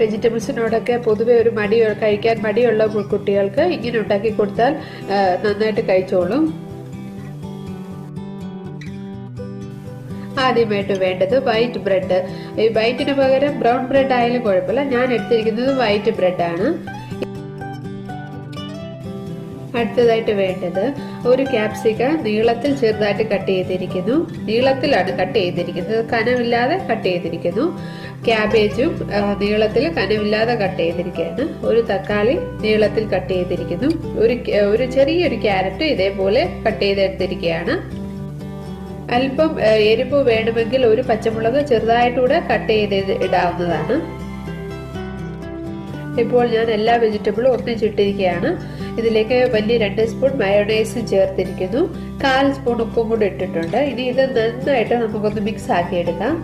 വെജിറ്റബിൾസിനോടൊക്കെ പൊതുവെ ഒരു കഴിക്കാൻ മടിയുള്ള കുട്ടികൾക്ക് ഇങ്ങനെ ഉണ്ടാക്കി കൊടുത്താൽ നന്നായിട്ട് കഴിച്ചോളും. ആദ്യമായിട്ട് വേണ്ടത് വൈറ്റ് ബ്രെഡ്. ഈ വൈറ്റിന് പകരം ബ്രൗൺ ബ്രെഡ് ആയാലും കുഴപ്പമില്ല. ഞാൻ എടുത്തിരിക്കുന്നത് വൈറ്റ് ബ്രെഡാണ്. അടുത്തതായിട്ട് വേണ്ടത് ഒരു ക്യാപ്സിക്ക നീളത്തിൽ ചെറുതായിട്ട് കട്ട് ചെയ്തിരിക്കുന്നു. നീളത്തിലാണ് കട്ട് ചെയ്തിരിക്കുന്നത്, കനമില്ലാതെ കട്ട് ചെയ്തിരിക്കുന്നു. ക്യാബേജും നീളത്തിൽ കനമില്ലാതെ കട്ട് ചെയ്തിരിക്കുകയാണ്. ഒരു തക്കാളി നീളത്തിൽ കട്ട് ചെയ്തിരിക്കുന്നു. ഒരു ചെറിയൊരു ക്യാരറ്റ് ഇതേപോലെ കട്ട് ചെയ്തെടുത്തിരിക്കുകയാണ്. അല്പം എരിവ് വേണമെങ്കിൽ ഒരു പച്ചമുളക് ചെറുതായിട്ടൂടെ കട്ട് ചെയ്ത് ഇടാവുന്നതാണ്. ഇപ്പോൾ ഞാൻ എല്ലാ വെജിറ്റബിളും ഒന്നിച്ചിട്ടിരിക്കുകയാണ്. ഇതിലേക്ക് വലിയ 2 സ്പൂൺ മയോണൈസ് ചേർത്തിരിക്കുന്നു. 1/4 സ്പൂൺ ഉപ്പും കൂടി ഇട്ടിട്ടുണ്ട്. ഇനി ഇത് നന്നായിട്ട് നമുക്കൊന്ന് മിക്സ് ആക്കി എടുക്കാം.